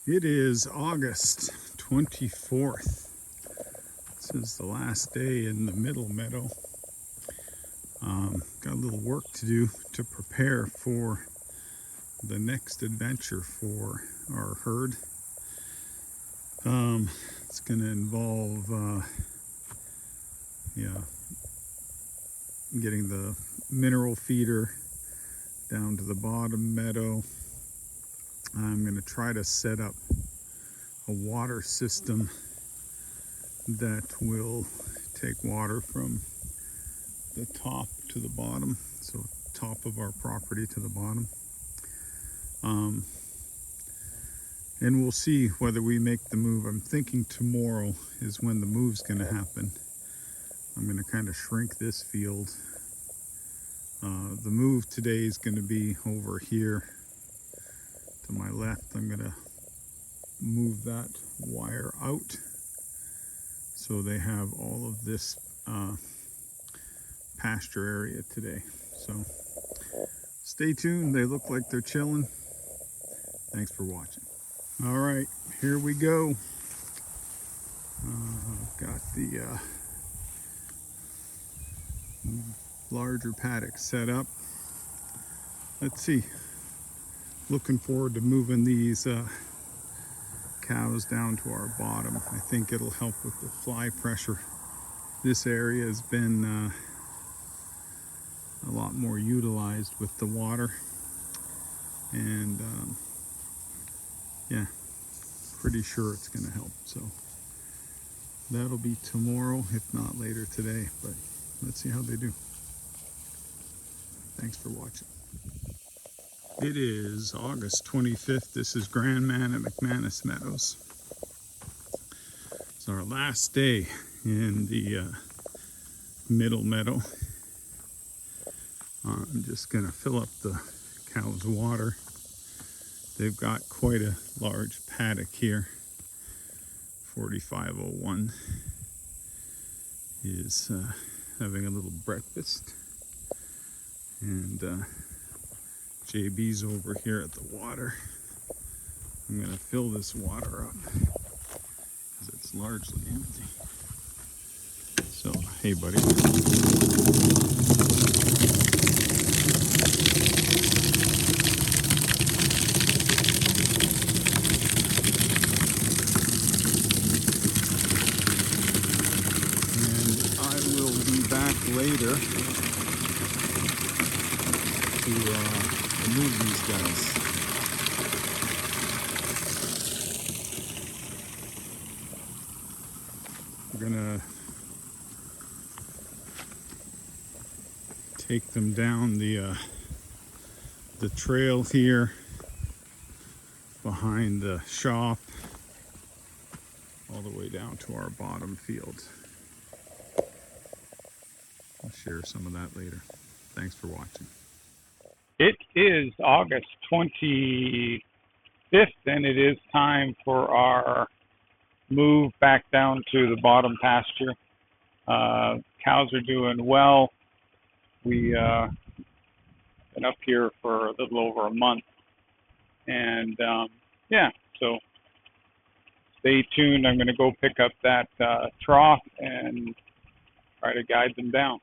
It is August 24th. This is the last day in the middle meadow. Got a little work to do to prepare for the next adventure for our herd. It's going to involve getting the mineral feeder down to the bottom meadow. I'm going to try to set up a water system that will take water from the top to the bottom, so top of our property to the bottom. And we'll see whether we make the move. I'm thinking tomorrow is when the move's going to happen. I'm going to kind of shrink this field. The move today is going to be over here to my left. I'm going to move that wire out so they have all of this pasture area today. So stay tuned. They look like they're chilling. Thanks for watching. All right, here we go. Got the larger paddock set up. Let's see. Looking forward to moving these cows down to our bottom. I think it'll help with the fly pressure. This area has been a lot more utilized with the water, and yeah, pretty sure it's going to help. So that'll be tomorrow, if not later today, but let's see how they do. Thanks for watching. It is August 25th. This is Grandman at McManus Meadows. It's our last day in the middle meadow. I'm just gonna fill up the cows' water. They've got quite a large paddock here. 4501 is having a little breakfast, and JB's over here at the water. I'm gonna fill this water up because it's largely empty. So, hey buddy. Later to remove these guys. We're gonna take them down the trail here behind the shop all the way down to our bottom field. I'll share some of that later. Thanks for watching. It is August 25th, and it is time for our move back down to the bottom pasture. Cows are doing well. We been up here for a little over a month, and yeah, so stay tuned. I'm going to go pick up that trough and try to guide them down.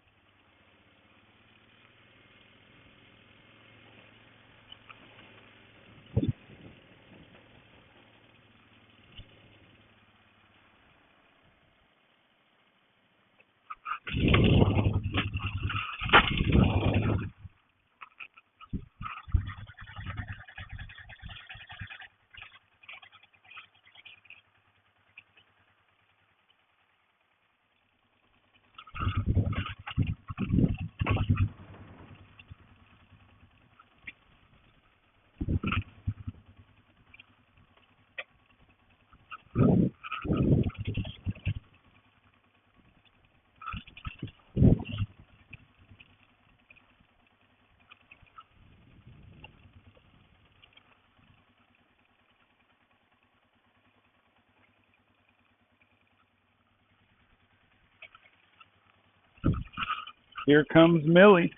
Here comes Millie.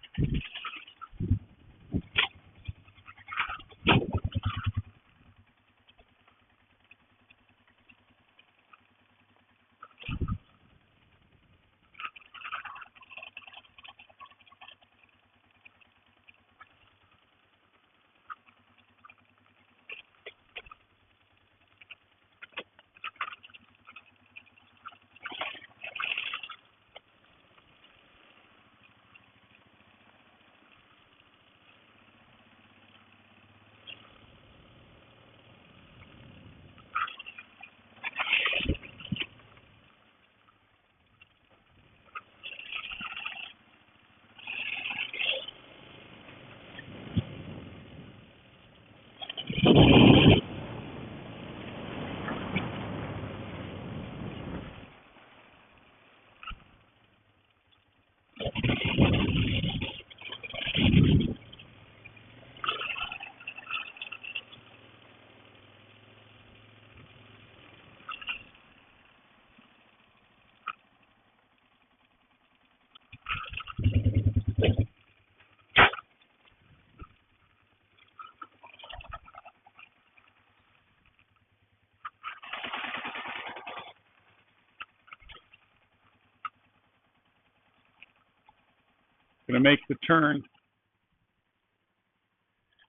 Gonna make the turn.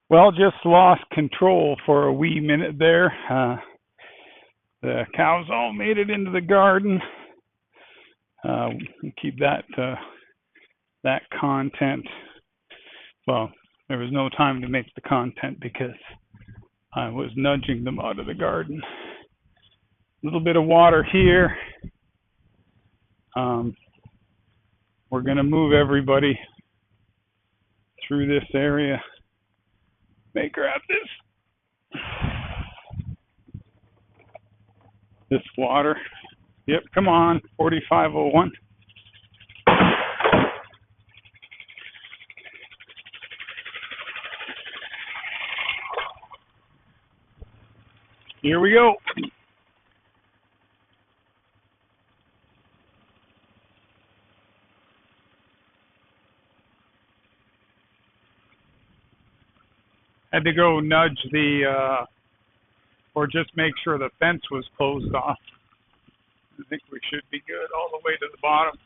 Well, just lost control for a wee minute there. The cows all made it into the garden. Keep that content. Well, there was no time to make the content because I was nudging them out of the garden. A little bit of water here. We're going to move everybody through this area. May grab this water. Yep, come on, 4501. Here we go. Had to go nudge or just make sure the fence was closed off. I think we should be good all the way to the bottom.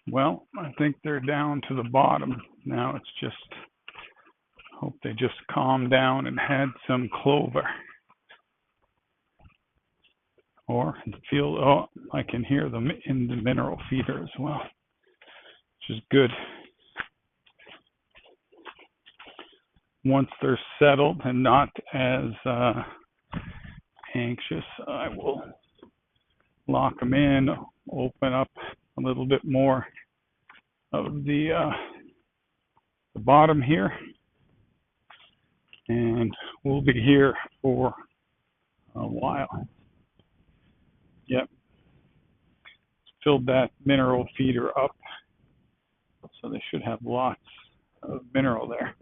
Well, I think they're down to the bottom. Now it's just, hope they just calmed down and had some clover. Or feel, oh, I can hear them in the mineral feeder as well, which is good. Once they're settled and not as anxious, I will lock them in, open up a little bit more of the bottom here, and we'll be here for a while. Yep, filled that mineral feeder up, so they should have lots of mineral there.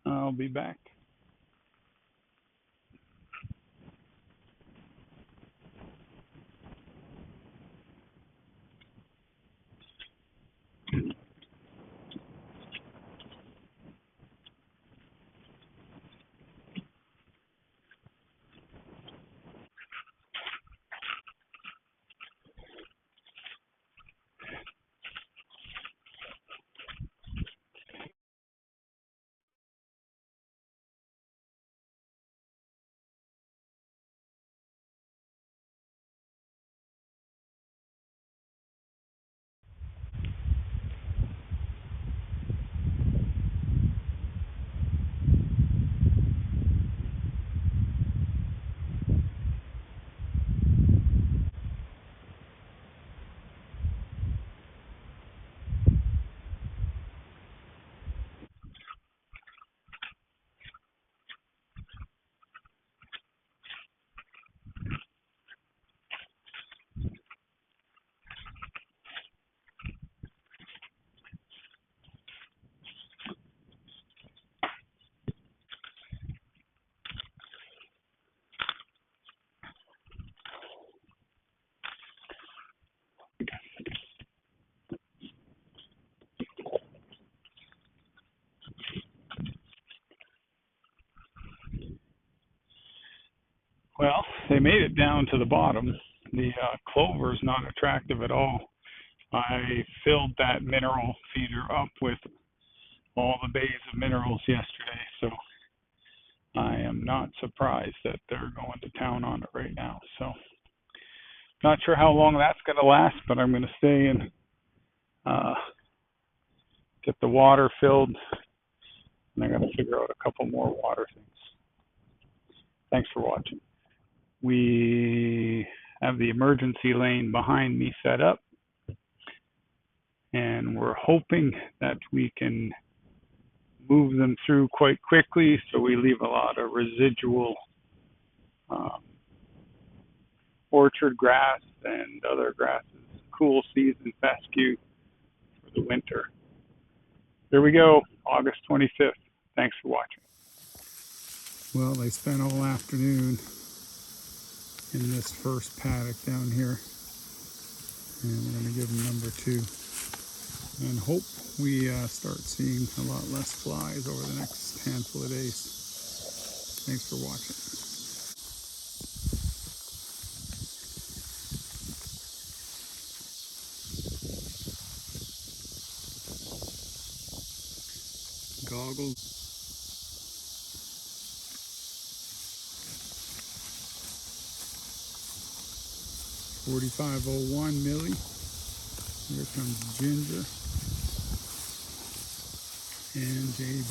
I'll be back. Well, they made it down to the bottom. The clover is not attractive at all. I filled that mineral feeder up with all the bays of minerals yesterday, so I am not surprised that they're going to town on it right now. So not sure how long that's going to last, but I'm going to stay and get the water filled, and I got to figure out a couple more water things. Thanks for watching. We have the emergency lane behind me set up, and we're hoping that we can move them through quite quickly so we leave a lot of residual orchard grass and other grasses, cool season fescue for the winter. Here we go, August 25th. Thanks for watching. Well, they spent all afternoon in this first paddock down here, and we're going to give them number 2 and hope we start seeing a lot less flies over the next handful of days. Thanks for watching. Goggles. 4501 Millie. Here comes Ginger and JB.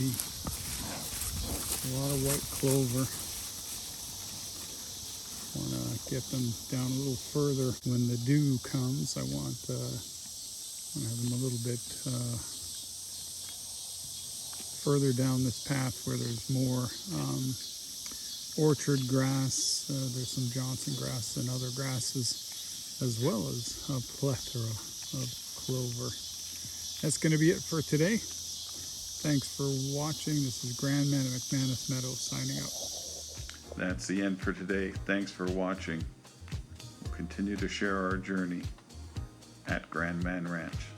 A lot of white clover. Want to get them down a little further when the dew comes. I want to have them a little bit further down this path where there's more orchard grass. There's some Johnson grass and other grasses, as well as a plethora of clover. That's going to be it for today. Thanks for watching. This is Grandman at McManus Meadows signing out. That's the end for today. Thanks for watching. We'll continue to share our journey at Grandman Ranch.